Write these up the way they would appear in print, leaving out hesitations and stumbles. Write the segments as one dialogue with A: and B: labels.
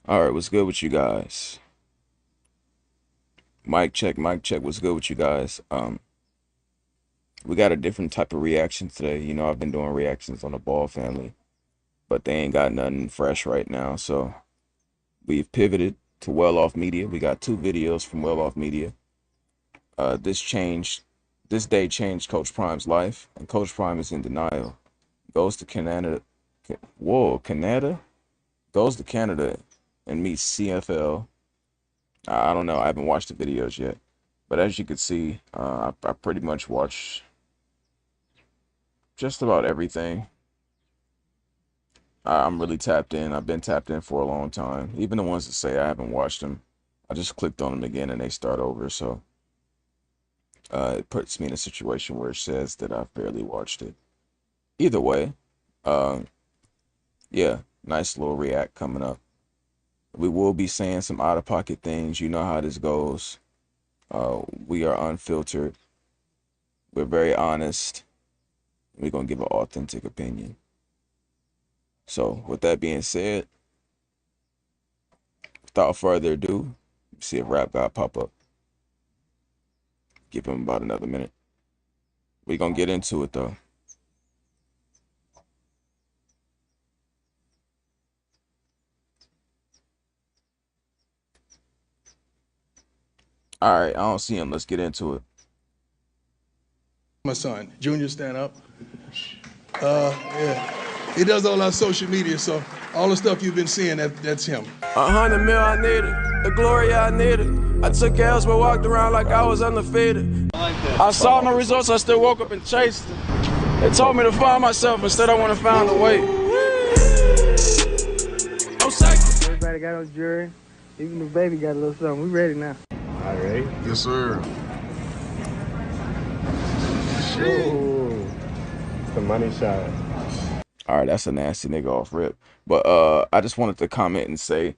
A: All right, what's good with you guys? Mic check, mic check. What's good with you guys? We got a different type of reaction today. You know, I've been doing reactions on the Ball family, but they ain't got nothing fresh right now. So we've pivoted to Well Off Media. We got two videos from Well Off Media. This day changed Coach Prime's life, and Coach Prime is in denial. Goes to Canada. Whoa, Canada? Goes to Canada and meets CFL. I don't know. I haven't watched the videos yet. But as you can see, I pretty much watch just about everything. I'm really tapped in. I've been tapped in for a long time. Even the ones that say I haven't watched them, I just clicked on them again and they start over. So it puts me in a situation where it says that I've barely watched it. Either way, uh, yeah, nice little react coming up. We will be saying some out-of-pocket things. You know how this goes. We are unfiltered. We're very honest. We're going to give an authentic opinion. So, with that being said, without further ado, see if Rap God pop up. Give him about another minute. We're going to get into it, though. All right, I don't see him. Let's get into it.
B: My son, Junior, stand up. Yeah. He does all our social media, so all the stuff you've been seeing, that's him.
C: 100 mil I needed, the glory I needed. I took L's but walked around like I was undefeated. I saw no results, I still woke up and chased them. They told me to find myself, instead I want to find a way. I'm psycho.
D: Everybody got on jury. Even the baby got a little something. We ready now.
E: All right.
B: Yes, sir.
E: Ooh, it's the money shot.
A: All right, that's a nasty nigga off rip. But I just wanted to comment and say,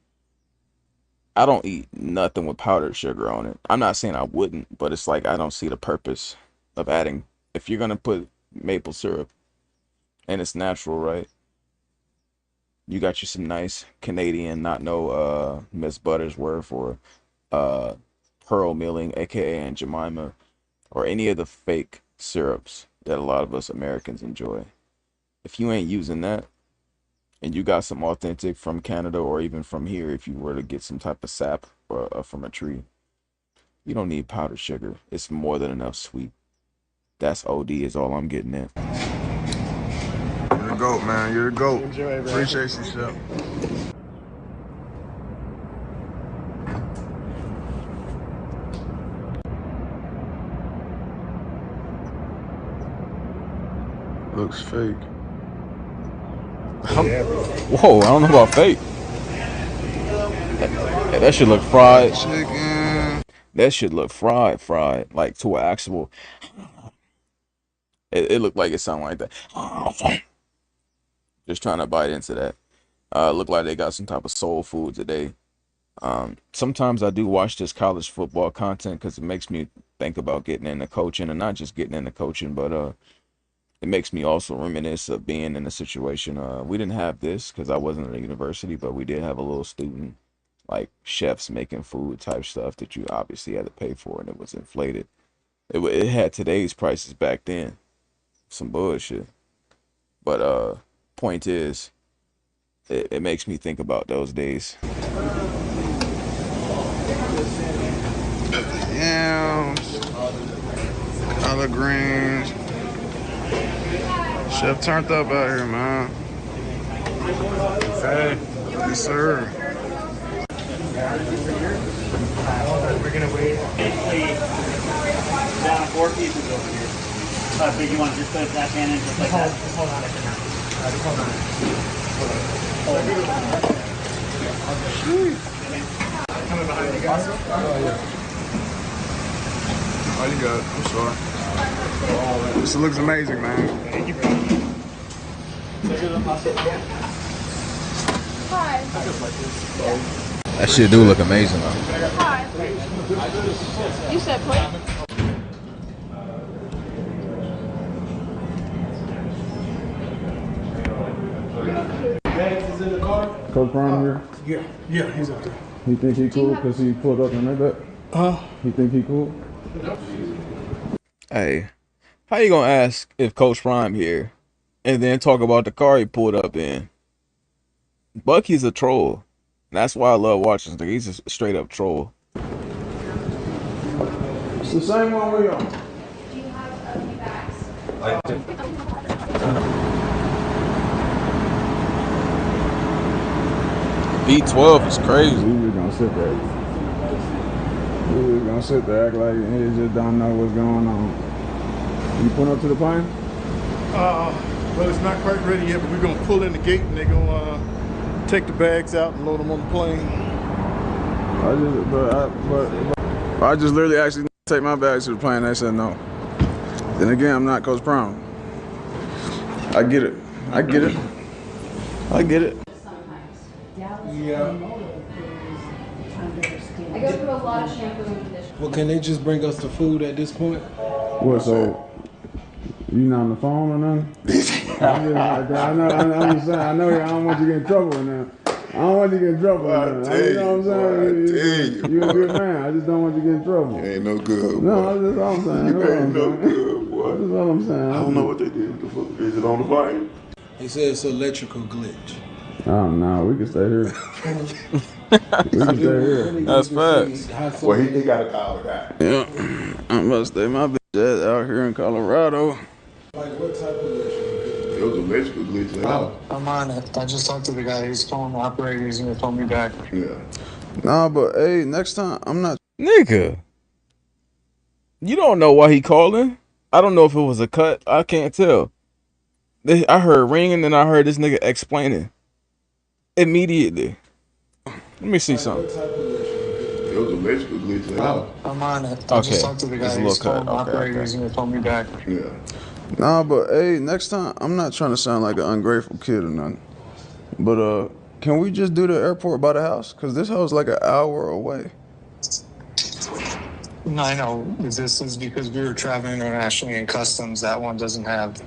A: I don't eat nothing with powdered sugar on it. I'm not saying I wouldn't, but it's like I don't see the purpose of adding. If you're gonna put maple syrup and it's natural, right? You got you some nice Canadian, not no Miss Buttersworth or Pearl Milling, aka Aunt Jemima, or any of the fake syrups that a lot of us Americans enjoy. If you ain't using that, and you got some authentic from Canada or even from here, if you were to get some type of sap or, from a tree, you don't need powdered sugar. It's more than enough sweet. That's OD is all I'm getting at.
B: You're the GOAT, man. You're the GOAT.
E: Enjoy, bro.
B: Appreciate you, Chef. Looks fake.
A: Whoa, I don't know about fake. That should look fried.
B: Chicken.
A: That should look fried, like to an actual. It looked like it sounded like that. Just trying to bite into that. Look like they got some type of soul food today. Sometimes I do watch this college football content because it makes me think about getting into coaching, and not just getting into coaching, but it makes me also reminisce of being in a situation. We didn't have this because I wasn't at a university, but we did have a little student, like chefs making food type stuff that you obviously had to pay for, and it was inflated. It had today's prices back then. Some bullshit. But point is, it makes me think about those days.
B: Yams. Collard greens. Chef turned up out here, man.
E: Hey.
B: Yes, sir.
D: We're gonna wait.
F: Down 4 pieces over here. But you want to just put that pan in just like that?
D: Just hold on it for now. Just hold on it. Coming behind you guys.
B: Oh, you got it. I'm sorry. This looks amazing, man.
D: Thank you, bro.
G: Hi.
A: That shit do look amazing though.
G: Hi. You said plate?
E: Coach Prime here.
B: Yeah, he's out there.
A: He think he cool because he pulled up in that? He think he cool? Hey, how you gonna ask if Coach Prime here and then talk about the car he pulled up in? Bucky's a troll. That's why I love watching him. He's a straight up troll. It's the same one we on.
G: Do you have a few bags?
A: V12 is crazy. We just gonna sit there. We just gonna sit there, act like he just don't know what's going on. You put up to the plane?
B: Well, it's not quite ready yet, but we're gonna pull in the gate and they're gonna take the bags out and load them on the plane.
A: I just literally actually take my bags to the plane. They said no. Then again, I'm not Coach Brown. I get it. I get it. I get it.
B: Yeah.
G: I go through a lot of shampoo and conditioner.
H: Well, can they just bring us the food at this point?
A: What, so you not on the phone or nothing? I'm just saying, I know I don't want you to get in trouble now. I don't want you to get in trouble now. You know what I'm saying? You're a good man. I just don't want you to get in trouble.
I: You ain't no good.
A: No, that's just all I'm saying.
I: You ain't no good, boy.
A: That's all I'm saying.
I: I don't know what they did. Is it on the plane?
H: He said it's an electrical glitch.
A: Oh no, we can stay here. We can stay here. That's facts.
I: Well, he got a call guy.
A: Yeah, I'm about to stay my bitch out here in Colorado.
H: Like what type of electrical glitch?
I: It was an electrical glitch.
J: Oh, I'm on it. I just talked to the guy. He's calling the operator. He's gonna call me back.
I: Yeah.
A: Nah, but hey, next time I'm not. Nigga, you don't know why he calling. I don't know if it was a cut. I can't tell. I heard ringing and I heard this nigga explaining immediately. Let me see something.
I: It was an electrical glitch.
J: Oh, I'm on it. I just talked to the guy. He's calling the operator. He's gonna call me back.
I: Yeah.
A: Nah, but hey, next time I'm not trying to sound like an ungrateful kid or nothing. But can we just do the airport by the house? Cause this house like an hour away.
J: No, I know. This is because we were traveling internationally in customs. That one doesn't have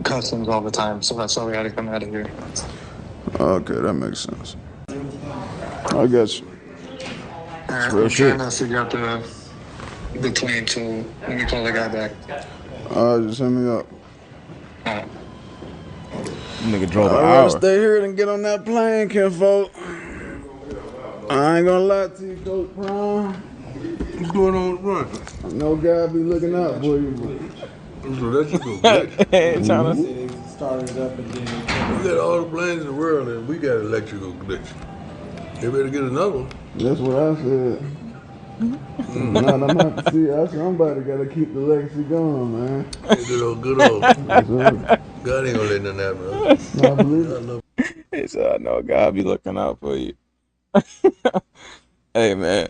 J: customs all the time, so that's why we had to come out of here.
A: Okay, that makes sense. I got you.
J: I'm trying to figure out the plane, so let me call the guy back.
A: Just hit me up.
J: Alright.
A: Nigga drove an hour. I'd rather stay here than get on that plane, kinfolk. I ain't gonna lie to you, Coach Prime.
B: What's going on with Run?
A: I know God be looking out for you.
B: So that's just good.
A: Ain't trying to.
H: They started up and then
B: We got all the planes in the world and we got electrical glitch. They better get another one.
A: That's what I said. Nah, I'm have to see. Somebody gotta keep the legacy going, man.
B: Good old.
A: Yes, sir.
B: God ain't gonna let none of that, bro.
A: No, I believe it. He said, I know God be looking out for you. Hey, man.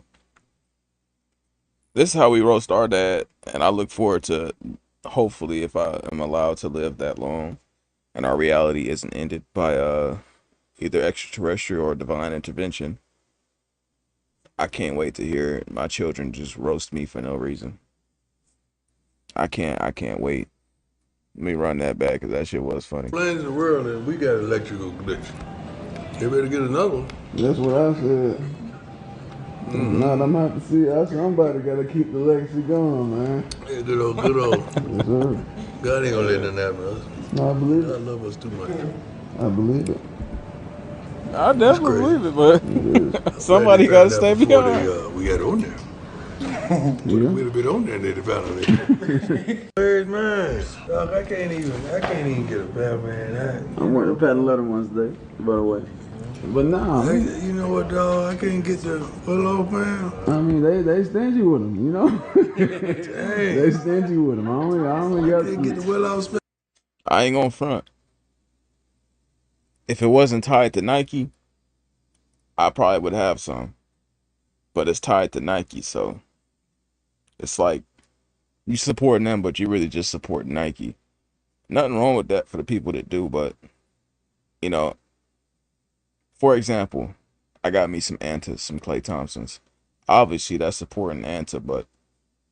A: This is how we roast our dad, and I look forward to, hopefully, if I am allowed to live that long, and our reality isn't ended by either extraterrestrial or divine intervention. I can't wait to hear my children just roast me for no reason. I can't wait. Let me run that back because that shit was funny.
B: Planes in the world and we got electrical glitch. They better get another one.
A: That's what I said. Nah, I'm have to see. Somebody gotta keep the legacy going, man.
B: Yeah, good old.
A: Yes, sir.
B: God ain't gonna let none of that, bro.
A: No, I believe
B: God
A: it.
B: love us too much.
A: I believe it. I definitely believe it, but
B: I'm
A: somebody
B: glad
A: gotta
B: they
A: stay
B: found out
A: behind.
B: before we got on there.
A: Yeah.
B: We'd have been on there and they'd have found out. Where's mine? Dog, I can't even get a bad man.
D: I'm wearing the patent leather ones today, by the way.
A: But nah, I mean,
B: You know what, dog? I can't get the pull off, man.
A: I mean they stingy with them, you know.
B: Dang.
A: They stingy with them. I only got.
B: Can't get the well off.
A: I ain't gonna front. If it wasn't tied to Nike, I probably would have some. But it's tied to Nike, so it's like you supporting them, but you really just support Nike. Nothing wrong with that for the people that do, but you know, for example, I got me some Anta, some Klay Thompsons. Obviously, that's supporting Anta, but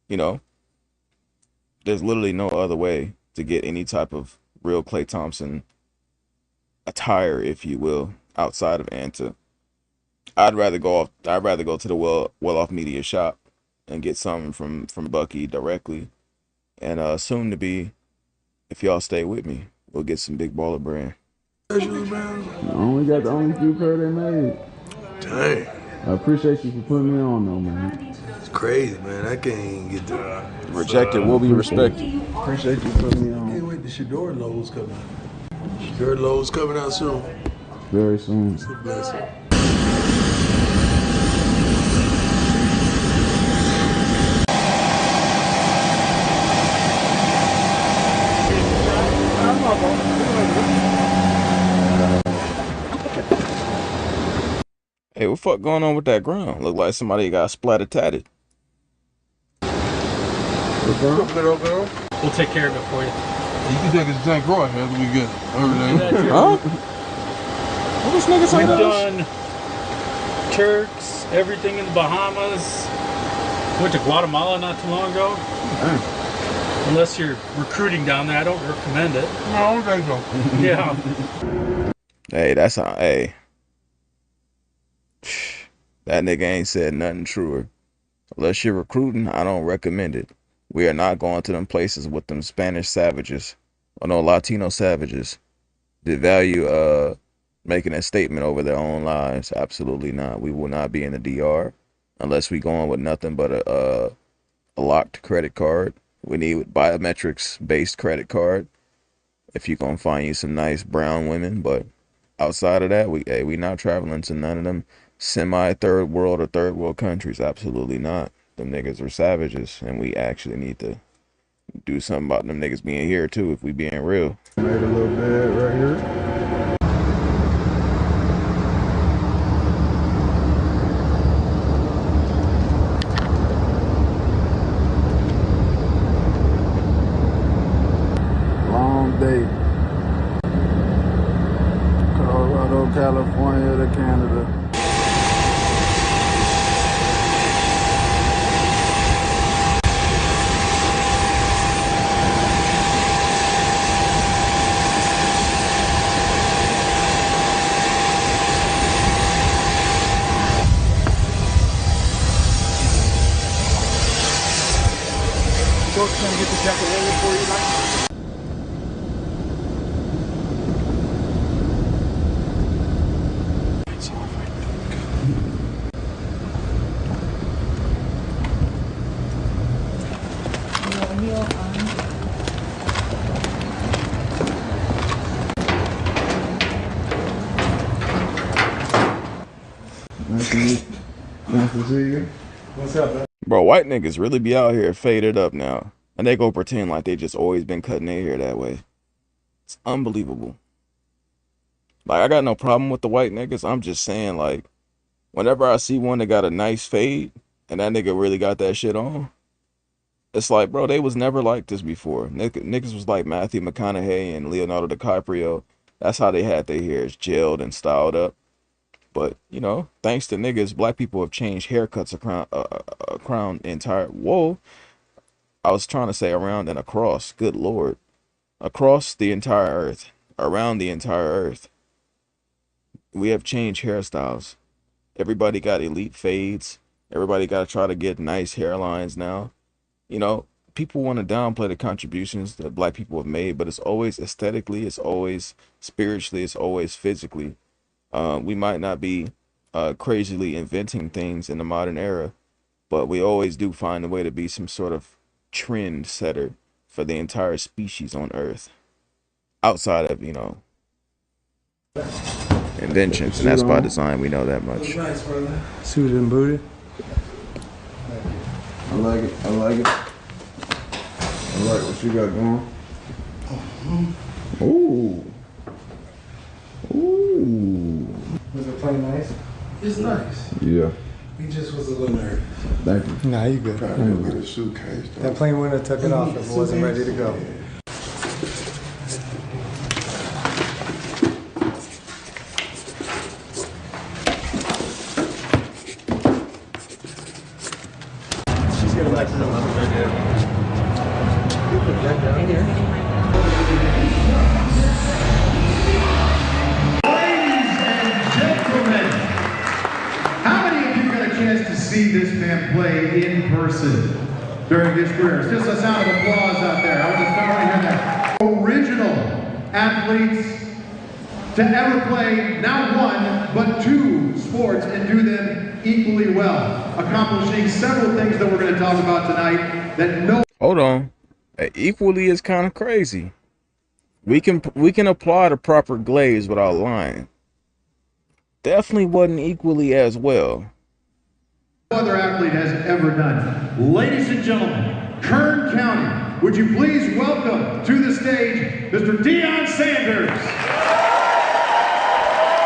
A: you know, there's literally no other way to get any type of real Klay Thompson attire, if you will, outside of Anta. I'd rather go to the well off media shop and get something from Bucky directly. And soon to be, if y'all stay with me, we'll get some big baller brand.
C: Shoes, man.
K: I only got the only few pair they made.
C: Dang.
K: I appreciate you for putting me on though, man.
C: It's crazy, man. I can't get the.
A: Rejected will be respected.
K: Appreciate you putting me
C: I
K: on.
C: can't wait. The Shador lows coming out. Shador lows coming out soon.
K: Very soon.
C: It's a blessing.
A: Hey, what fuck going on with that ground? Look like somebody got splatter tatted.
C: We'll
F: take care of it for you.
C: You can take it to Tank Roy after we get everything.
A: Huh? What this nigga saying?
F: We've done Turks, everything in the Bahamas. Went to Guatemala not too long ago. Unless you're recruiting down there, I don't recommend it.
C: No, I don't think so.
F: Yeah.
A: Hey, that's how. Hey, that nigga ain't said nothing truer. Unless you're recruiting, I don't recommend it. We are not going to them places with them Spanish savages or no Latino savages that value making a statement over their own lives. Absolutely not. We will not be in the DR unless we going with nothing but a locked credit card. We need biometrics based credit card. If you gonna find you some nice brown women, but outside of that, we not traveling to none of them semi third world or third world countries. Absolutely not. Them niggas are savages, and we actually need to do something about them niggas being here too. If we being real.
K: Made a little bed right here. Long day. Colorado, California to Canada.
F: Coach, can I get the jacket ready for you, Mike?
K: Nice to see you.
B: What's up, man?
A: Bro, white niggas really be out here faded up now, and they go pretend like they just always been cutting their hair that way. It's unbelievable. Like, I got no problem with the white niggas. I'm just saying, like, whenever I see one that got a nice fade and that nigga really got that shit on, it's like, bro, they was never like this before. Niggas was like Matthew McConaughey and Leonardo DiCaprio. That's how they had their hairs gelled and styled up. But, you know, thanks to niggas, black people have changed haircuts around the entire... Whoa. I was trying to say around and across. Good Lord. Across the entire earth. Around the entire earth. We have changed hairstyles. Everybody got elite fades. Everybody got to try to get nice hairlines now. You know, people want to downplay the contributions that black people have made, but it's always aesthetically, it's always spiritually, it's always physically. We might not be crazily inventing things in the modern era, but we always do find a way to be some sort of trend setter for the entire species on Earth. Outside of, you know, inventions, and that's by design, we know that much.
B: Nice, brother.
H: Suited and booted.
K: I like it. I like it. I like what you got going. Ooh. Ooh.
H: Was it playing nice?
B: It's nice.
K: Yeah.
B: He just was a little nervous.
K: Thank you.
H: Nah, you good.
I: Trying to go get a suitcase.
H: That plane wouldn't have took it off if it wasn't ready to go.
F: She's gonna like the level right there. You put that down here.
L: see this man play in person during his career. It's just a sound of applause out there. I want to hear that. Original athletes to ever play not one, but two sports and do them equally well, accomplishing several things that we're going to talk about tonight that no...
A: Hold on. Equally is kind of crazy. We can apply the proper glaze without lying. Definitely wasn't equally as well.
L: other athlete has ever done. Ladies and gentlemen, Kern County, would you please welcome to the stage Mr. Deion Sanders.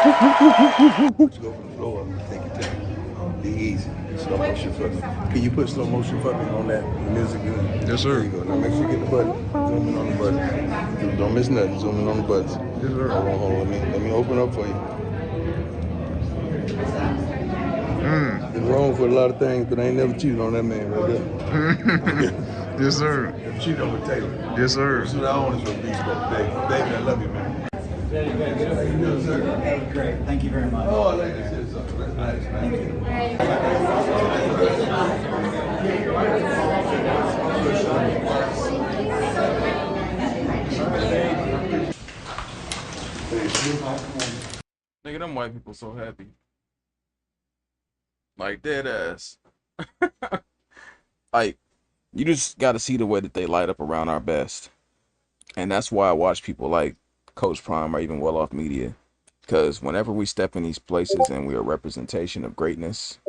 M: Go from the floor, take your time. Be easy. Slow motion for me. Can you put slow motion for me on that? The music good?
K: Yes, sir.
M: There you go. Now make sure you get the button. Zoom in on the button. Don't miss nothing. Zoom in on the buttons.
K: Yes, sir.
M: Hold on. Let me open up for you. Been wrong for a lot of things, but I ain't never cheated on that man right there.
K: Yes, sir.
M: Never cheated on with Taylor.
K: Yes, sir.
M: This is what I own is what beats about David. David, I love you, man. How you doing, sir?
N: That was great. Thank you very much.
M: Oh, I like to say something. That's nice, man.
A: Nigga, them white people so happy. Like, dead ass. Like, you just gotta see the way that they light up around our best. And that's why I watch people like Coach Prime or even Well Off Media. Because whenever we step in these places and we're a representation of greatness.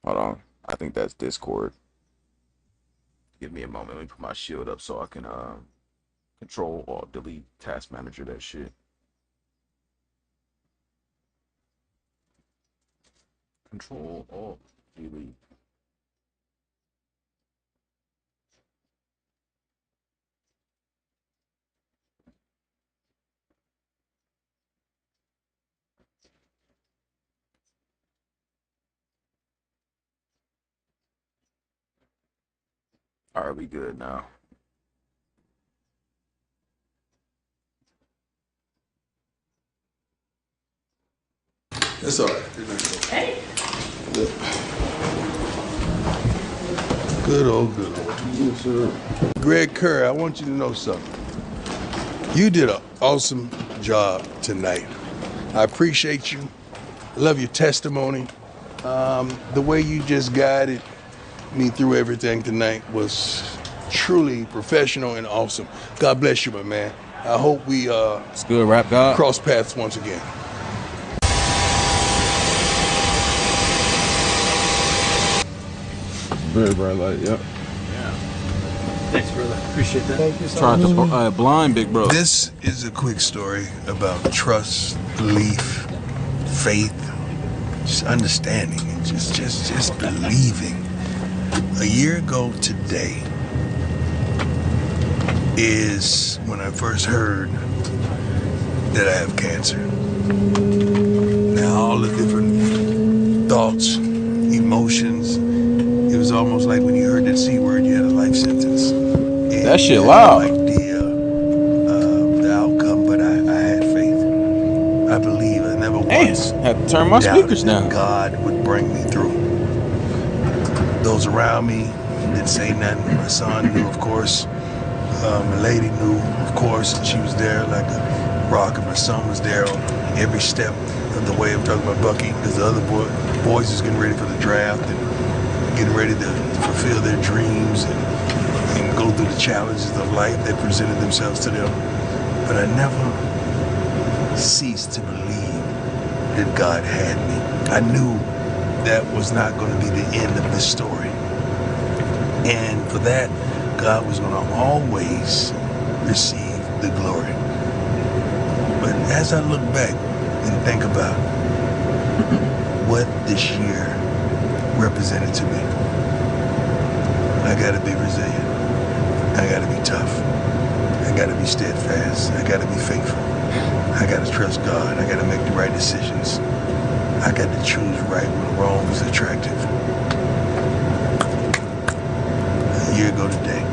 A: Hold on. I think that's Discord. Give me a moment. Let me put my shield up so I can control or delete task manager that shit. Control Alt Delete. All right, we good now.
M: That's all right. Hey. Good old. Yes, sir. Greg Kerr, I want you to know something. You did an awesome job tonight. I appreciate you. I love your testimony. The way you just guided me through everything tonight was truly professional and awesome. God bless you, my man. I hope we
A: it's good, rap God.
M: Cross paths once again.
K: Very bright light, yep.
F: Yeah. Thanks, brother. Appreciate that.
N: Thank you so
A: Tried
N: much.
A: to blind big bro.
M: This is a quick story about trust, belief, faith, just understanding, and just believing. A year ago today is when I first heard that I have cancer. Now all the different thoughts, emotions, it was almost like when you heard that C word, you had a life sentence. And
A: that shit
M: I
A: loud.
M: had no idea the outcome, but I had faith. I believe I never once
A: had to turn my speakers down.
M: God would bring me through. Those around me didn't say nothing. My son knew, of course. My lady knew, of course, and she was there like a rock, and my son was there on every step of the way. I'm talking about Bucky, because the other boys is getting ready for the draft and getting ready to fulfill their dreams and go through the challenges of life that presented themselves to them. But I never ceased to believe that God had me. I knew that was not going to be the end of this story. And for that, God was going to always receive the glory. But as I look back and think about what this year represented to me, I gotta be resilient. I gotta be tough. I gotta be steadfast. I gotta be faithful. I gotta trust God. I gotta make the right decisions. I got to choose right when wrong is attractive. A year ago today,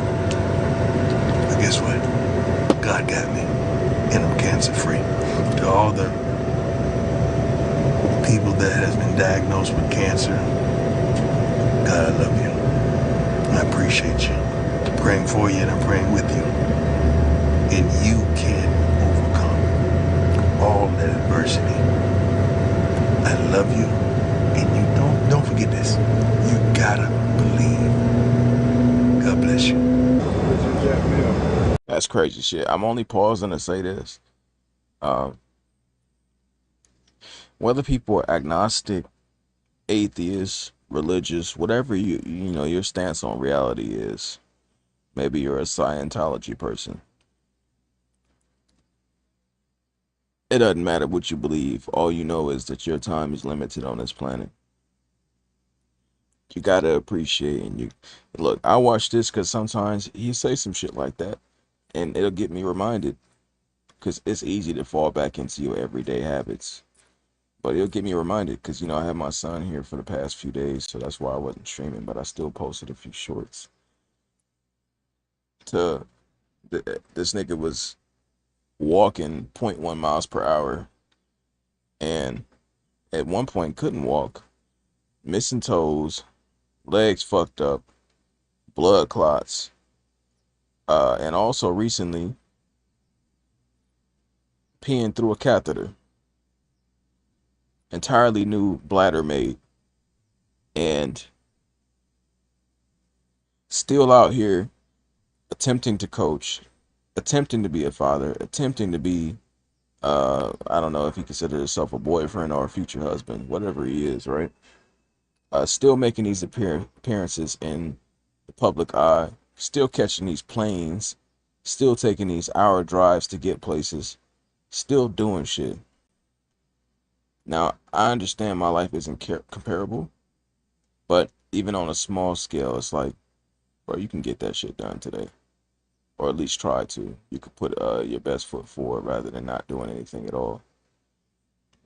M: but guess what? God got me, and I'm cancer free. To all the people that has been diagnosed with cancer. God, I love you. I appreciate you. I'm praying for you and I'm praying with you. And you can overcome all that adversity. I love you, and you don't forget this. You gotta believe. God bless you.
A: That's crazy shit. I'm only pausing to say this. Whether people are agnostic, atheist, religious, whatever you know your stance on reality is. Maybe you're a Scientology person. It doesn't matter what you believe. All you know is that your time is limited on this planet. You gotta appreciate and you look. I watch this because sometimes he say some shit like that, and it'll get me reminded. Because it's easy to fall back into your everyday habits. But it'll get me reminded because, you know, I had my son here for the past few days, so that's why I wasn't streaming, but I still posted a few shorts. This nigga was walking 0.1 miles per hour and at one point couldn't walk, missing toes, legs fucked up, blood clots, and also recently peeing through a catheter. Entirely new bladder made, and still out here attempting to coach, attempting to be a father, attempting to be, I don't know if he considers himself a boyfriend or a future husband, whatever he is, right? Still making these appearances in the public eye, still catching these planes, still taking these hour drives to get places, still doing shit. Now, I understand my life isn't comparable, but even on a small scale, it's like, bro, you can get that shit done today. Or at least try to. You could put your best foot forward rather than not doing anything at all.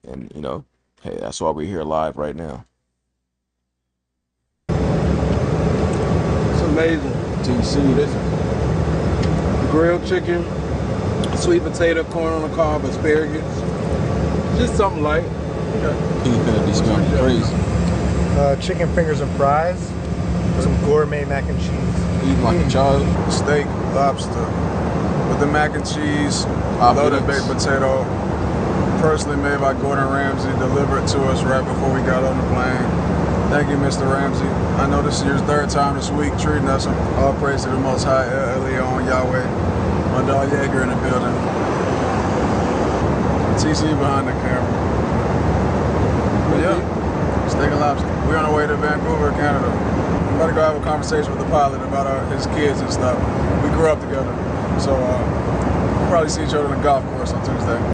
A: And, you know, hey, that's why we're here live right now.
N: It's amazing.
A: TC.
N: Listen, grilled chicken, sweet potato, corn on the cob, asparagus. Just something light.
A: He finna be smelling crazy.
H: Chicken fingers and fries. Some gourmet mac and cheese.
A: Eating like a child.
C: Steak, lobster, with the mac and cheese, loaded baked potato, personally made by Gordon Ramsay, delivered to us right before we got on the plane. Thank you, Mr. Ramsay. I know this is your third time this week treating us. All praise to the Most High, Elyon, Yahweh. My dog Jaeger in the building. TC behind the camera. But yeah, steak and lobster. We're on our way to Vancouver, Canada. I'm about to go have a conversation with the pilot about his kids and stuff. We grew up together, so we'll probably see each other on the golf course on Tuesday.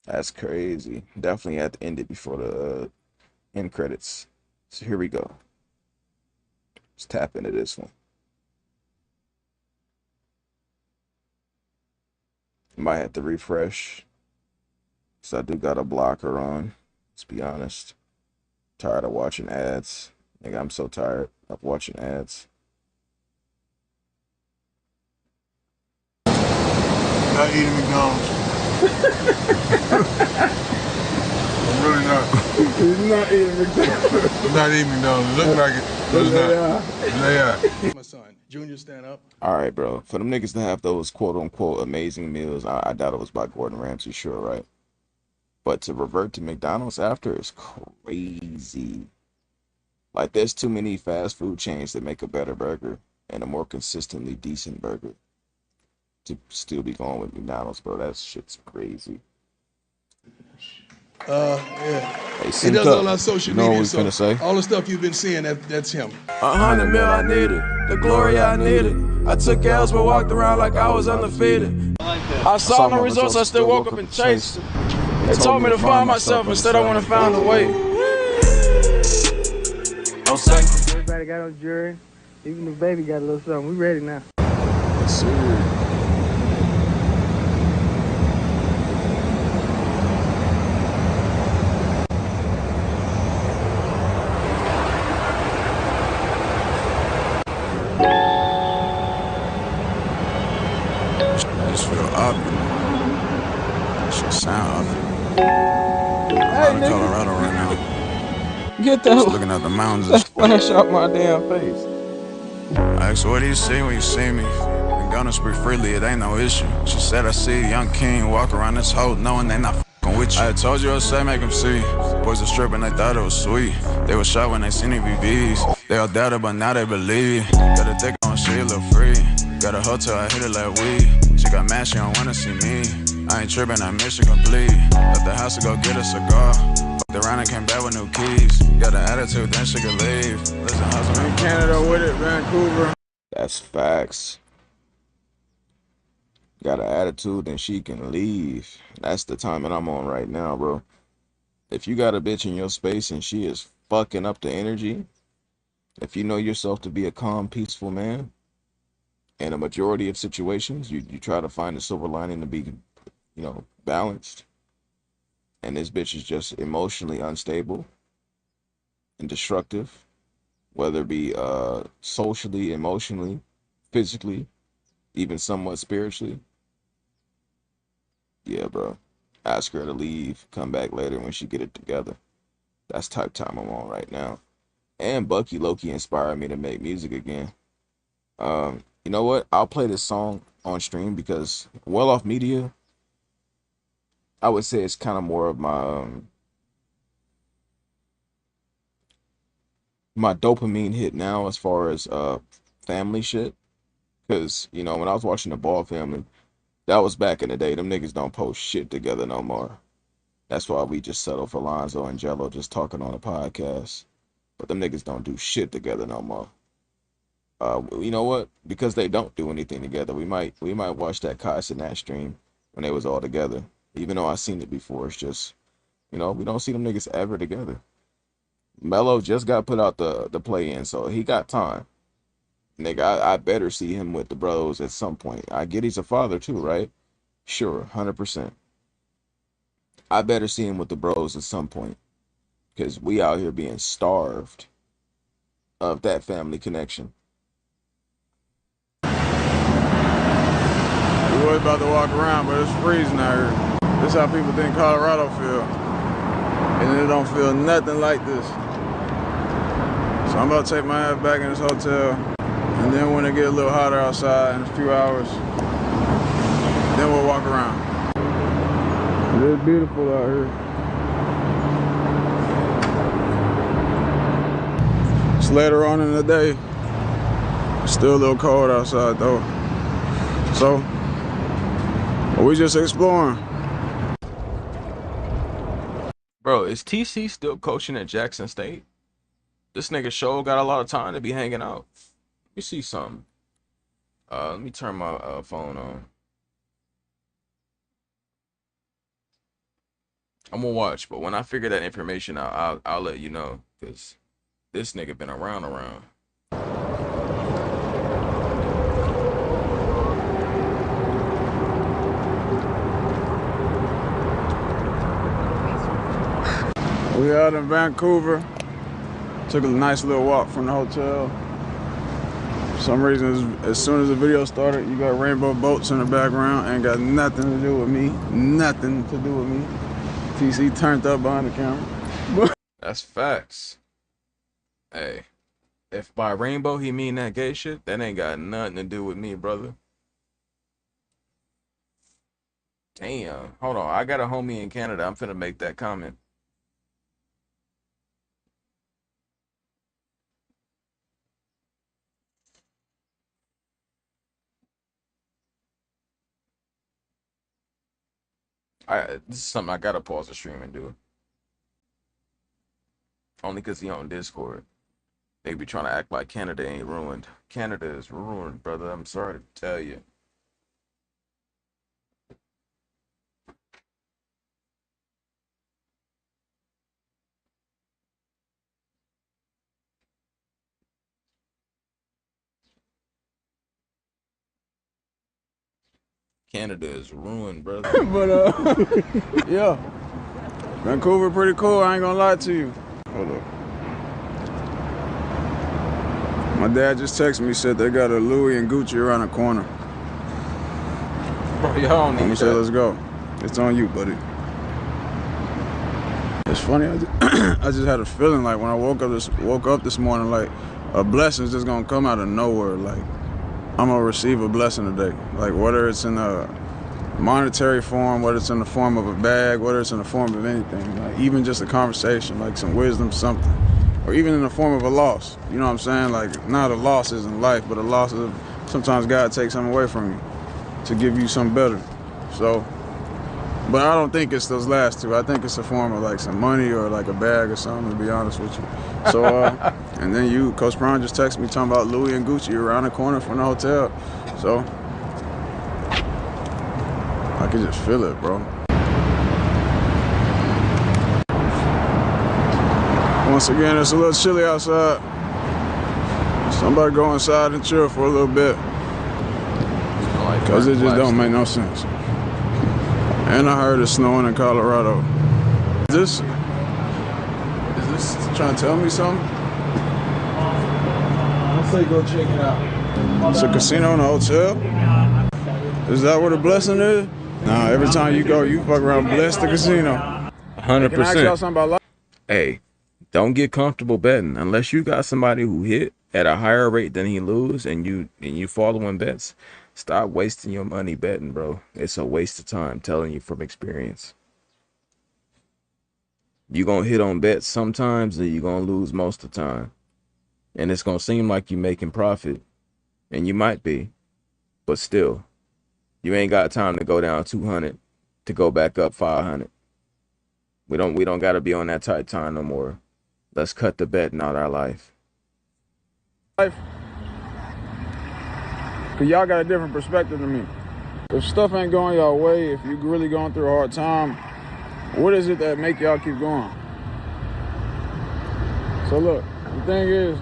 A: That's crazy. Definitely had to end it before the end credits. So here we go. Let's tap into this one. Might have to refresh. So I do got a blocker on. Let's be honest. Tired of watching ads. Nigga, I'm so tired of watching ads.
M: Not eating McDonald's. I'm really not.
N: He's not eating McDonald's.
M: I'm not eating McDonald's. It look like it, but it's not. They are.
N: My son, Junior, stand up.
A: All right, bro. For them niggas to have those quote-unquote amazing meals, I doubt it was by Gordon Ramsay, sure, right? But to revert to McDonald's after is crazy. Like, there's too many fast food chains that make a better burger and a more consistently decent burger to still be going with McDonald's, bro. That shit's crazy.
N: Yeah.
A: Hey,
N: He does
A: up.
N: all our social
A: You know
N: media,
A: what we finna say?
N: all the stuff you've been seeing, that's him.
C: 100 mil I needed, the glory I needed. I took L's but walked around like I was undefeated. I saw no results, I still woke up and chased. They told me to find myself, instead I want to find a way. Don't say.
D: Everybody got on jury. Even the baby got a little something. We ready now.
A: Yes, sir.
C: I just feel obvious. That shit sound obvious.
D: Hey,
C: right,
O: out in
C: nigga.
O: Colorado right now.
C: Get
O: Just
C: that,
O: looking at the mountains and
C: that flash out my damn face.
O: I asked, what do you see when you see me? I'm gonna speak freely, it ain't no issue. She said, I see a young king walk around this hoe knowing they not fucking with you. I had told you I say make them see. Boys are stripping, they thought it was sweet. They were shot when they seen the VVs. They all doubted, but now they believe. Got a thick on shit, a little free. Got a hotel, I hit it like weed. She got mad, she don't wanna see me. I ain't tripping, I mission complete. Left the house to go get a cigar. Fucked around and came back with new keys. Got an attitude, then she could leave. Listen, hustle
C: In Canada with it, Vancouver.
A: That's facts. Got an attitude, then she can leave. That's the timing I'm on right now, bro. If you got a bitch in your space and she is fucking up the energy, if you know yourself to be a calm, peaceful man, in a majority of situations, you try to find a silver lining to be, balanced. And this bitch is just emotionally unstable and destructive, whether it be socially, emotionally, physically, even somewhat spiritually. Yeah, bro. Ask her to leave, come back later when she get it together. That's type time I'm on right now. And Bucky Loki inspired me to make music again. You know what? I'll play this song on stream because Well Off Media, I would say it's kind of more of my dopamine hit now as far as family shit. Cause when I was watching the Ball Family, that was back in the day. Them niggas don't post shit together no more. That's why we just settle for Lonzo and Jello just talking on a podcast. But them niggas don't do shit together no more. You know what? Because they don't do anything together, we might watch that Kai Cenat stream when they was all together. Even though I seen it before, it's just we don't see them niggas ever together. Melo just got put out the play in, so he got time. Nigga, I better see him with the bros at some point. I get he's a father too, right? Sure, 100%. I better see him with the bros at some point. Because we out here being starved of that family connection.
C: We was about to walk around, but it's freezing out here. This is how people think Colorado feel. And it don't feel nothing like this. So I'm about to take my ass back in this hotel. And then when it get a little hotter outside in a few hours, then we'll walk around. It is beautiful out here. It's later on in the day. It's still a little cold outside though. So, we just exploring.
A: Bro, is TC still coaching at Jackson State? This nigga show got a lot of time to be hanging out. Let me see something. Let me turn my phone on. I'm gonna watch, but when I figure that information out, I'll let you know. Cause this nigga been around.
C: We out in Vancouver. Took a nice little walk from the hotel. For some reason, as soon as the video started, you got rainbow boats in the background. Ain't got nothing to do with me. Nothing to do with me. TC turned up behind the camera.
A: That's facts. Hey, if by rainbow he mean that gay shit, that ain't got nothing to do with me, brother. Damn. Hold on. I got a homie in Canada. I'm finna make that comment. This is something I gotta pause the stream and do. Only because he on Discord. They be trying to act like Canada ain't ruined. Canada is ruined, brother. I'm sorry to tell you. Canada is ruined, brother.
C: But yeah. Vancouver pretty cool, I ain't gonna lie to you. Hold up. My dad just texted me, said they got a Louis and Gucci around the corner.
A: Bro, y'all don't need
C: I'm gonna say
A: that.
C: let's go. It's on you, buddy.
O: It's funny. I just had a feeling like when I woke up this morning, like a blessing's just gonna come out of nowhere. Like I'm gonna receive a blessing today. Like whether it's in a monetary form, whether it's in the form of a bag, whether it's in the form of anything, like even just a conversation, like some wisdom, something, or even in the form of a loss. You know what I'm saying? Like not a loss is in life, but a loss of sometimes God takes something away from you to give you something better. So. But I don't think it's those last two. I think it's a form of like some money or like a bag or something, to be honest with you. So, and then Coach Brown just texted me talking about Louis and Gucci around the corner from the hotel. So, I could just feel it, bro. Once again, it's a little chilly outside. Somebody go inside and chill for a little bit. Because it just don't make no sense. And I heard it's snowing in Colorado. Is this trying to tell me something?
K: I'll say go check it out.
O: It's a casino in a hotel? Is that where the blessing is? Nah, every time you go, you fuck around, bless the casino.
A: 100%.
O: Can I ask y'all something about life?
A: Hey, don't get comfortable betting unless you got somebody who hit at a higher rate than he lose, and you following bets. Stop wasting your money betting, bro. It's a waste of time, telling you from experience. You're going to hit on bets sometimes and you're going to lose most of the time. And it's going to seem like you're making profit. And you might be. But still, you ain't got time to go down 200 to go back up 500. We don't got to be on that tight time no more. Let's cut the betting out of our life.
O: Cause y'all got a different perspective than me. If stuff ain't going y'all way, if you really going through a hard time, what is it that make y'all keep going? So look, the thing is,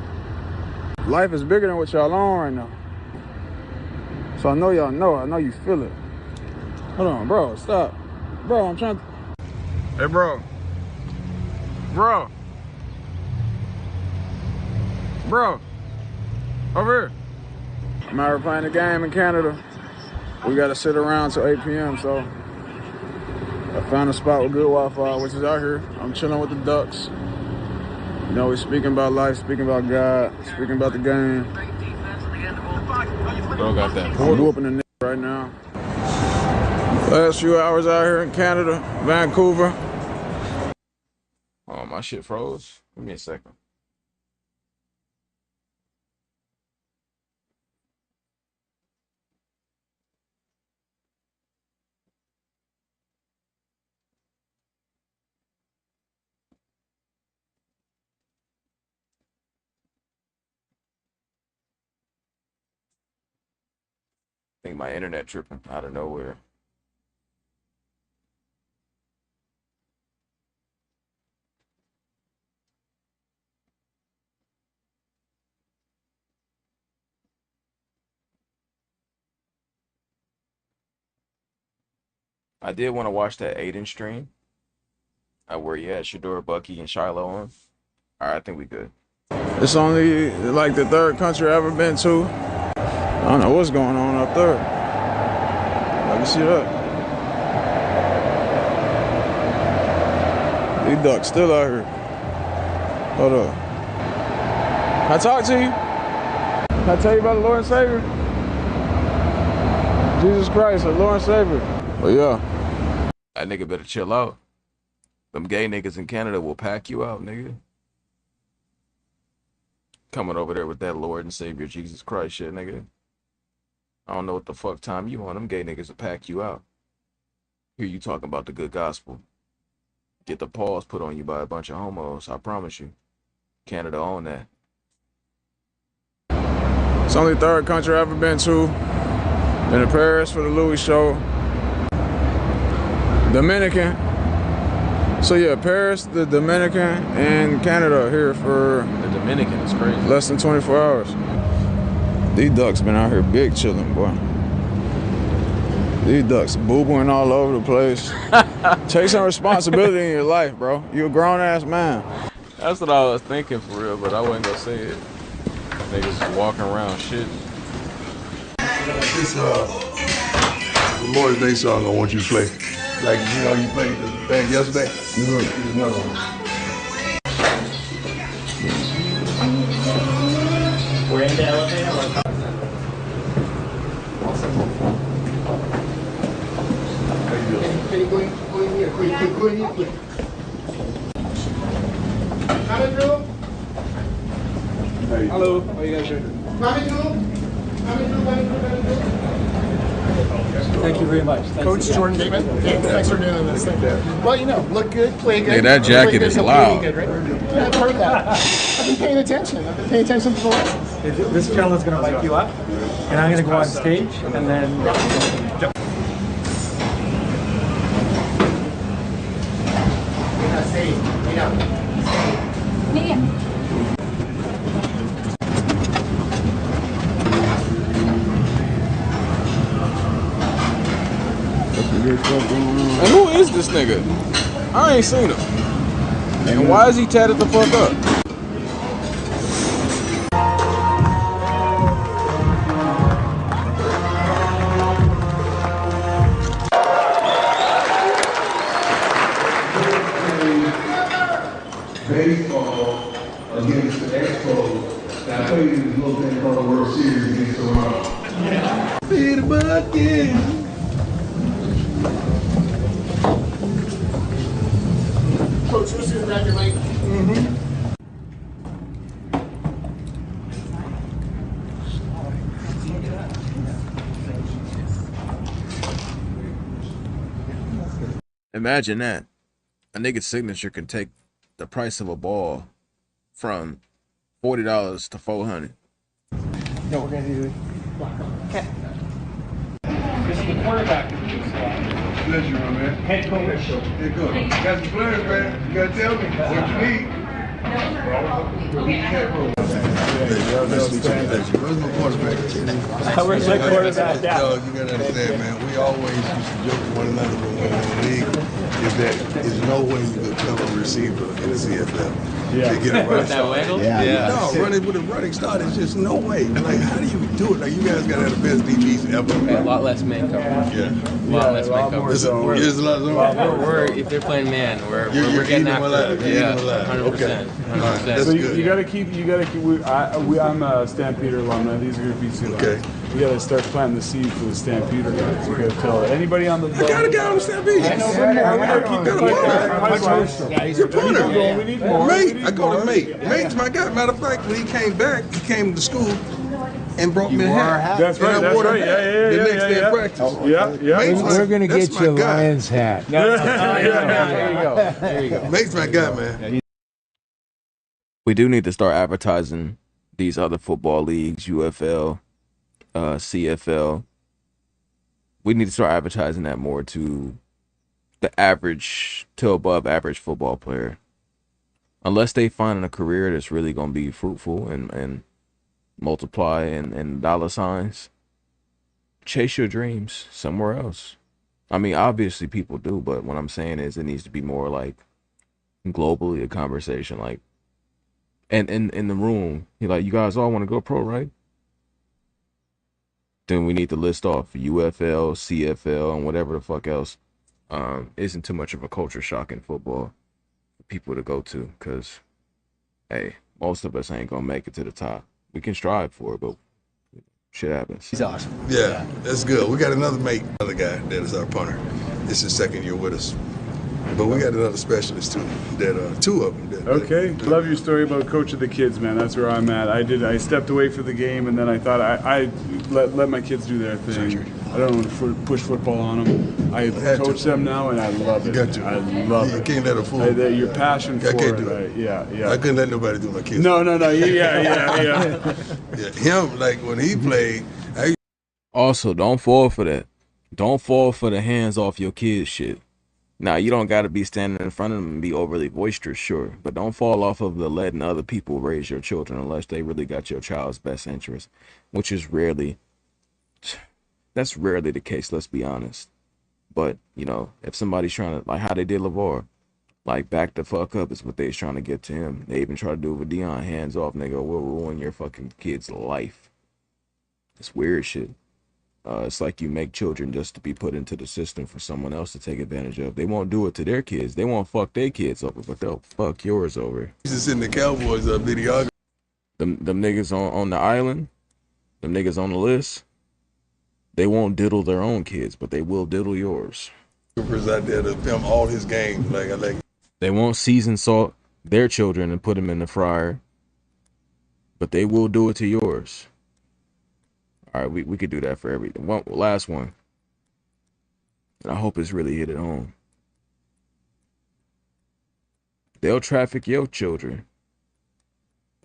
O: life is bigger than what y'all on right now. So I know y'all know, I know you feel it. Hold on, bro, stop. Bro, I'm trying to... Hey, bro. Bro. Bro. Over here. I'm out here playing the game in Canada. We gotta sit around till 8 p.m. So I found a spot with good Wi-Fi, which is out here. I'm chilling with the ducks. You know, we're speaking about life, speaking about God, speaking about the game.
A: Bro got that.
O: I'm whooping the right now. Last few hours out here in Canada, Vancouver.
A: Oh, my shit froze. Give me a second. I think my internet tripping out of nowhere. I did want to watch that Aiden stream. Where you had Shador, Bucky, and Shiloh on. All right, I think we good.
O: It's only like the third country I've ever been to. I don't know what's going on up there. Let me see that. These ducks still out here. Hold up. Can I talk to you? Can I tell you about the Lord and Savior? Jesus Christ, the Lord and Savior. But yeah.
A: That nigga better chill out. Them gay niggas in Canada will pack you out, nigga. Coming over there with that Lord and Savior Jesus Christ shit, nigga. I don't know what the fuck time you on. Them gay niggas will pack you out. Hear you talking about the good gospel. Get the paws put on you by a bunch of homos. I promise you. Canada own that.
O: It's only the third country I've ever been to. Been to Paris for the Louis show. Dominican. So yeah, Paris, the Dominican, and Canada here for
A: the Dominican is crazy.
O: Less than 24 hours. These ducks been out here big chilling, boy. These ducks boo-booing all over the place. Take some responsibility in your life, bro. You a grown-ass man.
A: That's what I was thinking for real, but I wasn't gonna say it. Niggas just walking around shit.
I: This Memorial Day song I want you to play.
M: Like, you know, you played the thing yesterday. Here's another one.
P: We're in the elevator.
L: Can you go in here? Quick, go in here, quick. Come in, Drew.
N: Hello, how are you guys doing?
L: Come in, Drew.
P: Thank you very much. Thanks
L: Coach
P: again.
L: Jordan Bateman. Thanks for doing this. Thank you. Well, you know, look good, play good.
A: Hey, that jacket is loud.
L: Good, right? Yeah, I've heard that. I've been paying attention. I've been paying attention to the lessons.
P: This fella's going to mic you up, and I'm going to go on stage, and then...
A: And who is this nigga? I ain't seen him. And why is he tatted the fuck up?
M: Baseball against the Expos. Now I played in this little thing called the World Series against Toronto. Feed the bucket.
L: Coach, who's your back your mic?
A: Imagine that. A nigga's signature can take the price of a ball from $40 to $400.
P: No, we're going to do... Okay. This is the quarterback of the slot.
M: Bless you, my man.
P: Head coach.
M: Here goes. You got some players, man. You gotta tell me what you need. Where's my quarterback?
P: Where's my quarterback?
M: No, you gotta understand, man. We always used to joke with one another when we were in the league. Is that there's no way you could cover a receiver in the CFL.
N: Yeah.
M: To get a running
N: That
M: start.
N: wiggle? Yeah.
M: No, running with a running start is just no way. Like, how do you do it? Like, you guys gotta have the best DBs ever.
N: A lot less man coverage.
M: Yeah.
N: A lot less man coverage.
M: There's a lot of zone.
N: We're if they're playing man, we're
M: You're
N: getting
M: eating them
N: after
M: alive.
N: it.
M: You're
N: Yeah,
M: eating them alive.
N: 100%. 100%.
Q: So you gotta keep. I'm a Stampeder alumni. These are your BC lines.
M: Okay.
Q: We gotta start planting the seed for the Stampeder guys. We gotta tell anybody on the.
M: You got a guy on the Stampede.
Q: I know, but more. We gotta keep that.
M: You're punter.
Q: We need more.
M: Mate, I go to Mate. Mate's my guy. Matter of fact, when he came back, he came to school and brought me a hat.
Q: That's right.
M: And I
Q: That's
M: wore the
Q: right.
M: hat
Q: Yeah.
M: the next day of practice.
Q: Yeah.
M: Mate's
R: We're going to
M: that's
R: get
M: my
R: you a
M: guy.
R: Lions hat.
N: There you go. There you go.
M: Mate's my guy, man.
A: We do need to start advertising these other football leagues, UFL, CFL. We need to start advertising that more to the average to above average football player. Unless they find a career that's really going to be fruitful and multiply and dollar signs, chase your dreams somewhere else. I mean, obviously people do, but what I'm saying is it needs to be more like globally a conversation. Like, and in the room, you're like, you guys all want to go pro, right? Then we need to list off UFL, CFL, and whatever the fuck else. Isn't too much of a culture shock in football for people to go to, because, hey, most of us ain't gonna make it to the top. We can strive for it, but shit happens.
N: He's awesome.
M: Yeah, that's good. We got another mate, another guy that is our punter. This is his second year with us. But we got another specialist too. That two of them.
Q: Okay, love your story about coaching the kids, man. That's where I'm at. I stepped away for the game, and then I thought I let my kids do their thing. I don't want to push football on them. I coach them now, and I love it. I love it.
M: You can't let a fool.
Q: Your passion for
M: I can't
Q: it.
M: do it.
Q: Yeah.
M: I couldn't let nobody do my kids.
Q: No. Yeah.
M: Yeah, him, like when he played.
A: Also, don't fall for that. Don't fall for the hands off your kids shit. Now, you don't got to be standing in front of them and be overly boisterous, sure. But don't fall off of the letting other people raise your children unless they really got your child's best interest, which is that's rarely the case, let's be honest. But, you know, if somebody's trying to, like how they did LeVar, like back the fuck up is what they's trying to get to him. They even try to do it with Dion, hands off, nigga, we'll ruin your fucking kid's life. It's weird shit. It's like you make children just to be put into the system for someone else to take advantage of. They won't do it to their kids. They won't fuck their kids over, but they'll fuck yours over.
M: He's in the Cowboys videography.
A: Them niggas on the island, them niggas on the list, they won't diddle their own kids, but they will diddle yours.
M: Out there to film all his games.
A: They won't season salt their children and put them in the fryer, but they will do it to yours. All right, we could do that for everything. Last one. And I hope it's really hit at home. They'll traffic your children.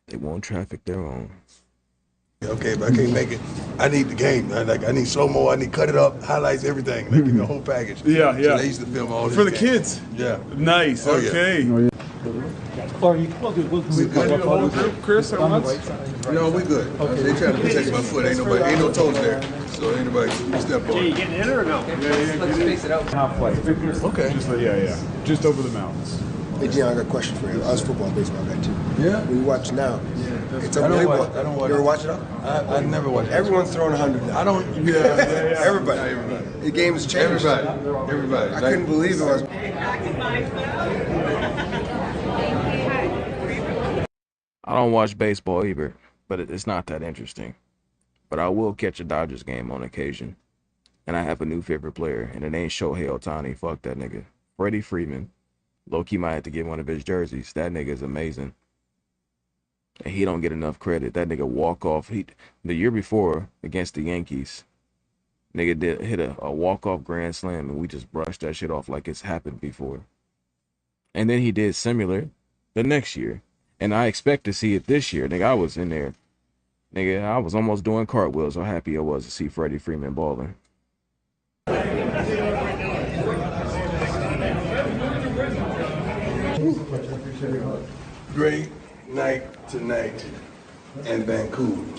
A: They won't traffic their own.
M: Okay, but I can't make it. I need the game. I need slow-mo. I need cut it up, highlights, everything. The whole package.
Q: Yeah.
M: So they used to film all this
Q: for the kids.
M: Yeah.
Q: Nice.
M: Oh, yeah.
Q: Okay.
P: Or we'll do
Q: Chris, at once?
M: No, we good. Okay. They trying to protect my foot. Ain't no toes there. So ain't nobody step on.
P: You getting in or no? Let's space it out. Halfway.
M: Okay.
Q: Just over the mountains.
R: Hey, Dion, I got a question for you. I was a football and baseball guy, too.
M: Yeah?
R: We watch now. It's
M: I don't
R: unbelievable.
M: watch. I don't watch.
R: You ever watch it all?
M: I never watch.
R: Everyone's throwing 100 now.
M: I don't. Yeah.
R: Everybody. The game's changed.
M: Everybody.
R: I couldn't believe it was.
A: I don't watch baseball either, but it's not that interesting. But I will catch a Dodgers game on occasion. And I have a new favorite player, and it ain't Shohei Ohtani. Fuck that nigga. Freddie Freeman. Low-key might have to get one of his jerseys. That nigga is amazing. And he don't get enough credit. That nigga walk off. The year before against the Yankees, nigga hit a walk-off grand slam, and we just brushed that shit off like it's happened before. And then he did similar the next year. And I expect to see it this year. Nigga, I was in there. Nigga, I was almost doing cartwheels. How happy I was to see Freddie Freeman balling.
M: Great night tonight in Vancouver.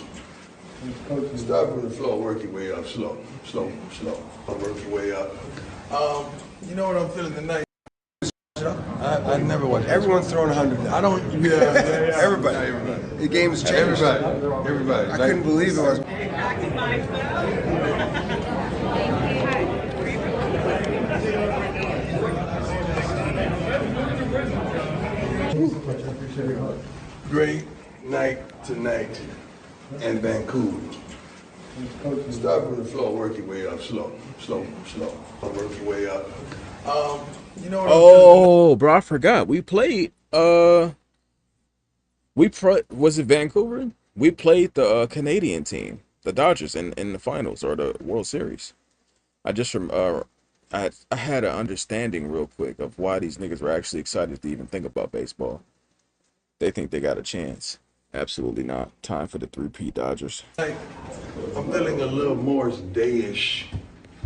M: Start from the floor, work your way up, slow. Work your way up. You know what I'm feeling tonight? I never watch.
R: Everyone's throwing 100 now.
M: I don't. Yeah.
R: Everybody. The game's changed.
M: Everybody.
R: I couldn't believe it was.
M: Great night tonight in Vancouver. Start from the floor, work your way up, slow. Work your way up. You know what?
A: Oh, bro, I forgot. We played. Was it Vancouver? We played the Canadian team, the Dodgers, in the finals or the World Series. I just I had an understanding real quick of why these niggas were actually excited to even think about baseball. They think they got a chance. Absolutely not. Time for the 3P Dodgers.
M: I'm feeling a little Morris Day-ish,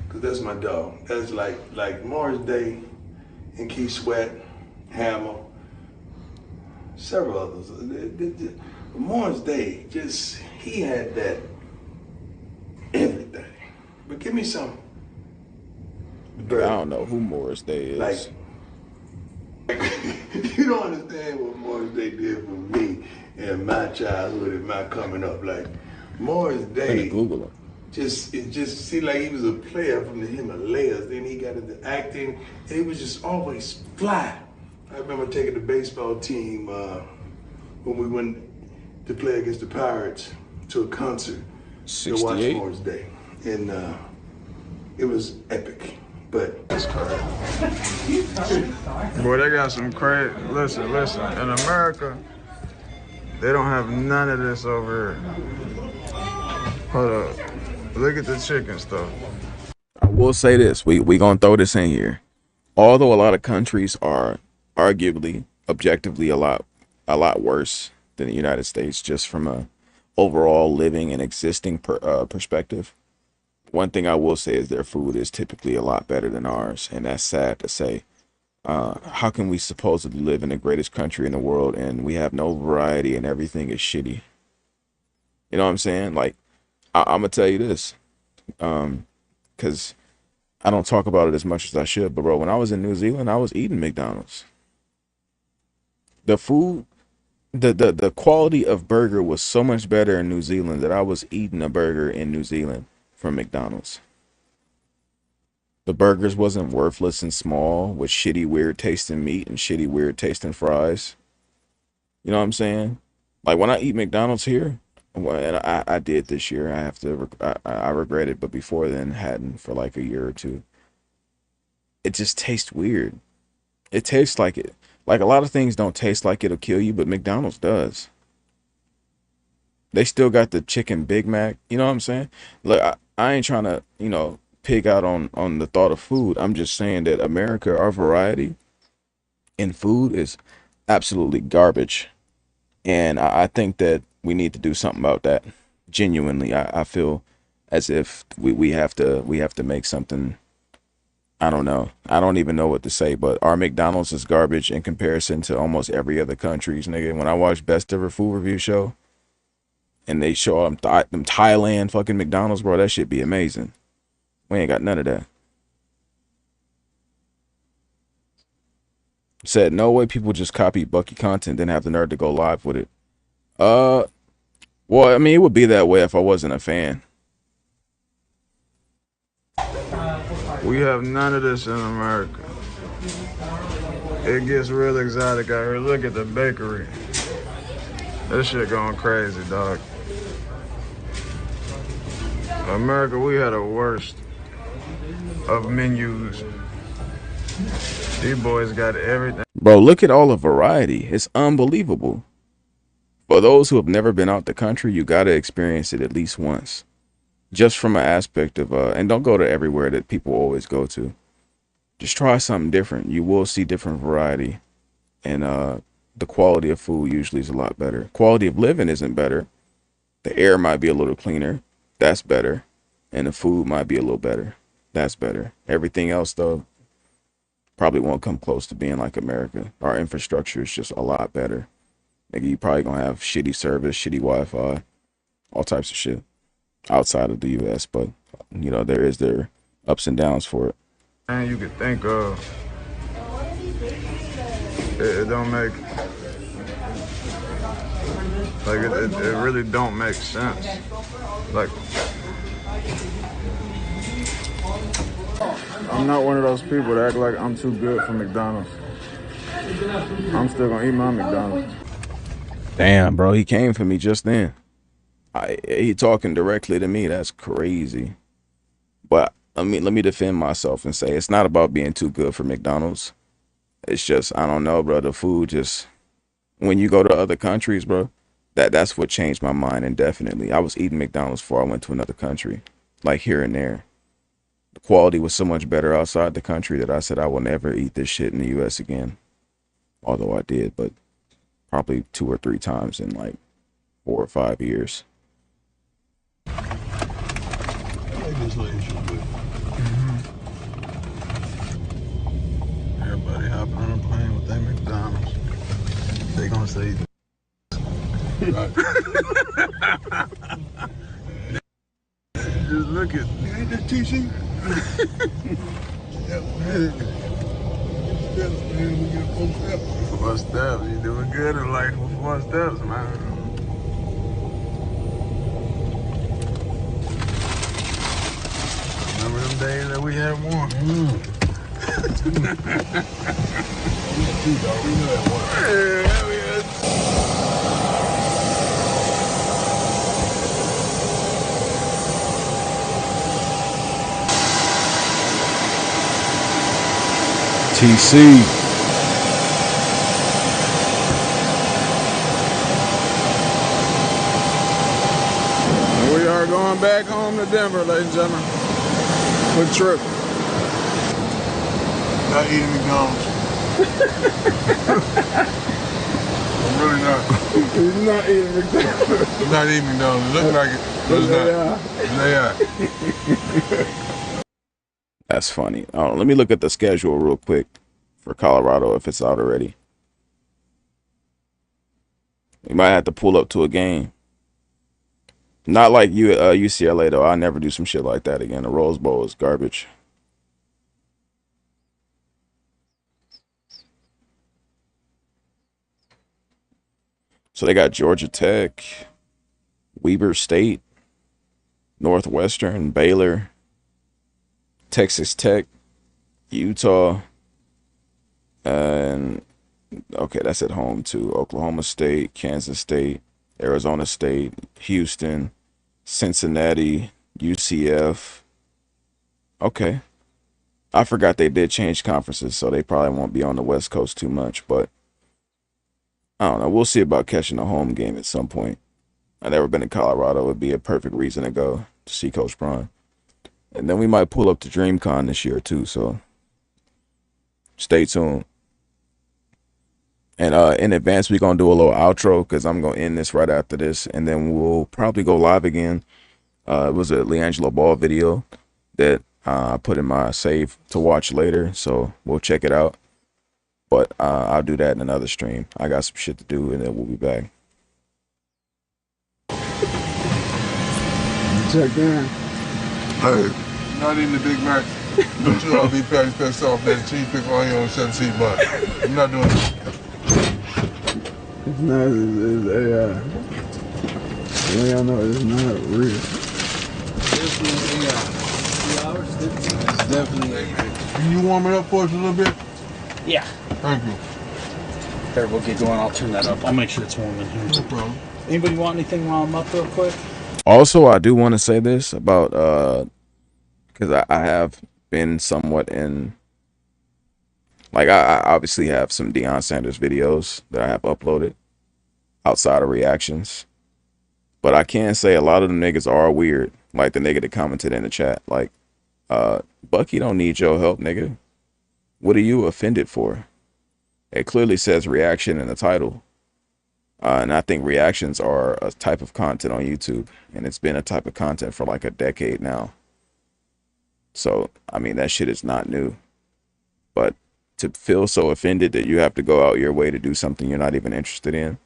M: because that's my dog. That's like Morris Day and Keith Sweat, Hammer, several others. Morris Day, he had that everything. But give me some.
A: I don't know who Morris Day is.
M: You don't understand what Morris Day did for me in my childhood and my coming up. Like Morris Day,
A: Google him.
M: It just seemed like he was a player from the Himalayas. Then he got into acting, and he was just always fly. I remember taking the baseball team when we went to play against the Pirates to a concert to watch Morris Day, and it was epic. But that's correct.
O: Boy, they got some crazy. Listen. In America, they don't have none of this over here. Hold up. Look at the chicken stuff.
A: I will say this. We gonna throw this in here. Although a lot of countries are arguably, objectively a lot worse than the United States, just from a overall living and existing perspective. One thing I will say is their food is typically a lot better than ours, and that's sad to say. How can we supposedly live in the greatest country in the world and we have no variety and everything is shitty? You know what I'm saying? Like, I'm gonna tell you this, because I don't talk about it as much as I should, but bro, when I was in New Zealand, I was eating McDonald's. The food, the quality of burger was so much better in New Zealand that I was eating a burger in New Zealand from McDonald's. The burgers wasn't worthless and small with shitty, weird tasting meat and shitty, weird tasting fries. You know what I'm saying? Like when I eat McDonald's here, and I did this year. I have to, I regret it, but before then hadn't for like a year or two. It just tastes weird. It tastes like it. Like a lot of things don't taste like it'll kill you, but McDonald's does. They still got the chicken Big Mac. You know what I'm saying? Look, I ain't trying to, pig out on the thought of food. I'm just saying that America, our variety in food is absolutely garbage. And I think that we need to do something about that. Genuinely, I feel as if we have to make something. I don't know. I don't even know what to say, but our McDonald's is garbage in comparison to almost every other country's, nigga. When I watch Best Ever Food Review Show and they show them Thailand fucking McDonald's, bro, that shit be amazing. We ain't got none of that. Said no way people just copy Bucky content then have the nerve to go live with it. Well, I mean, it would be that way if I wasn't a fan.
O: We have none of this in America. It gets real exotic out here. Look at the bakery. This shit going crazy, dog. America, we had the worst of menus. These boys got everything.
A: Bro, look at all the variety. It's unbelievable. For those who have never been out the country, you got to experience it at least once. Just from an aspect of, and don't go to everywhere that people always go to. Just try something different. You will see different variety. And the quality of food usually is a lot better. Quality of living isn't better. The air might be a little cleaner. That's better. And the food might be a little better. That's better. Everything else, though, probably won't come close to being like America. Our infrastructure is just a lot better. Nigga, you probably gonna have shitty service, shitty Wi-Fi, all types of shit outside of the U.S. But, there is their ups and downs for it.
O: And you could think of. It don't make. Like, it really don't make sense. Like, I'm not one of those people that act like I'm too good for McDonald's. I'm still gonna eat my McDonald's.
A: Damn, bro, he came for me just then. He talking directly to me. That's crazy. But let me defend myself and say it's not about being too good for McDonald's. It's just, I don't know, bro. The food just, when you go to other countries, bro, that's what changed my mind indefinitely. I was eating McDonald's before I went to another country, like here and there. The quality was so much better outside the country that I said I will never eat this shit in the U.S. again. Although I did, but probably 2 or 3 times in like 4 or 5 years.
O: Everybody hopping on a plane with that McDonald's. They gonna say. Just look at. Ain't that TC? Four steps. You doing good in life with 4 steps, man. Remember them days that we had one? Yeah, we had.
A: TC.
O: We are going back home to Denver, ladies and gentlemen. Quick trip. Not eating McDonald's. I'm really not.
A: He's not eating McDonald's.
O: I'm not eating McDonald's. Look like it, but it's not.
A: That's funny. Oh, let me look at the schedule real quick for Colorado if it's out already. We might have to pull up to a game. Not like UCLA though. I'll never do some shit like that again. The Rose Bowl is garbage. So they got Georgia Tech, Weber State, Northwestern, Baylor, Texas Tech, Utah, and okay, that's at home too. Oklahoma State, Kansas State, Arizona State, Houston, Cincinnati, UCF. Okay. I forgot they did change conferences, so they probably won't be on the West Coast too much, but I don't know. We'll see about catching a home game at some point. I've never been to Colorado. It would be a perfect reason to go to see Coach Braun. And then we might pull up to DreamCon this year too, so stay tuned. And in advance, we're going to do a little outro because I'm going to end this right after this, and then we'll probably go live again. It was a LiAngelo Ball video that I put in my save to watch later, so we'll check it out. But I'll do that in another stream. I got some shit to do, and then we'll be back.
K: Check in.
S: Hey, not in the Big Mac. Don't you all be patty pissed off that cheese pickle on your 17 bucks. I'm not doing it.
K: It's not, it's AI. Y'all know it's not real.
F: Definitely AI. 3 hours? It's definitely AI.
S: Can you warm it up for us a little bit?
F: Yeah.
S: Thank you.
F: There, we'll get going. I'll turn that up. I'll make sure it's warm in here.
S: No problem.
F: Anybody want anything while I'm up real quick?
A: Also, I do want to say this about because I have been somewhat in, like, I obviously have some Deion Sanders videos that I have uploaded outside of reactions, but I can say a lot of them niggas are weird, like the nigga that commented in the chat, like, Bucky don't need your help, nigga. What are you offended for? It clearly says reaction in the title. And I think reactions are a type of content on YouTube, and it's been a type of content for like a decade now. So, I mean, that shit is not new. But to feel so offended that you have to go out your way to do something you're not even interested in,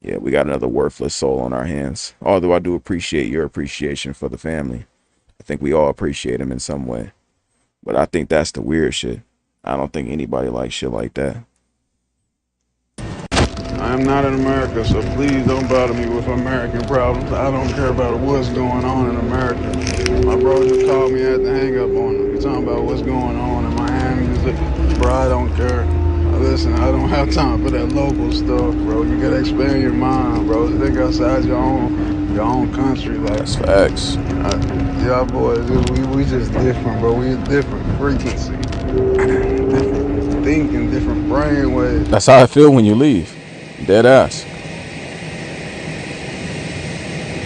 A: yeah, we got another worthless soul on our hands. Although I do appreciate your appreciation for the family. I think we all appreciate him in some way. But I think that's the weird shit. I don't think anybody likes shit like that.
K: I am not in America, so please don't bother me with American problems. I don't care about what's going on in America. My bro just called me, I had to hang up on him. He's talking about what's going on in Miami. He's like, bro, I don't care. Listen, I don't have time for that local stuff, bro. You gotta expand your mind, bro. Think outside your own country. Like,
A: that's facts.
K: Y'all boys, we just different, bro. We a different frequency. Different thinking, different brain waves.
A: That's how I feel when you leave. Dead ass.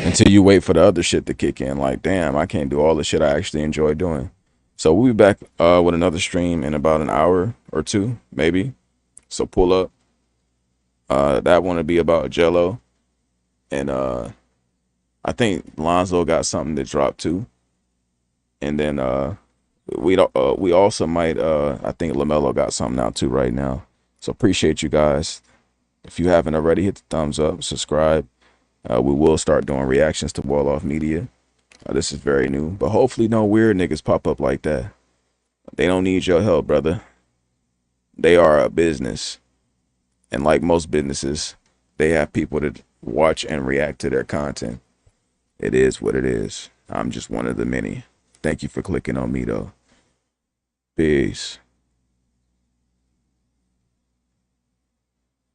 A: Until you wait for the other shit to kick in. Like, damn, I can't do all the shit I actually enjoy doing. So we'll be back with another stream in about an hour or two, maybe. So pull up. That one will be about Jello. And I think Lonzo got something to drop too. And then we also might I think LaMelo got something out too right now. So appreciate you guys. If you haven't already, hit the thumbs up, subscribe. We will start doing reactions to Wall Off Media. This is very new, but hopefully no weird niggas pop up like that. They don't need your help, brother. They are a business. And like most businesses, they have people that watch and react to their content. It is what it is. I'm just one of the many. Thank you for clicking on me, though. Peace.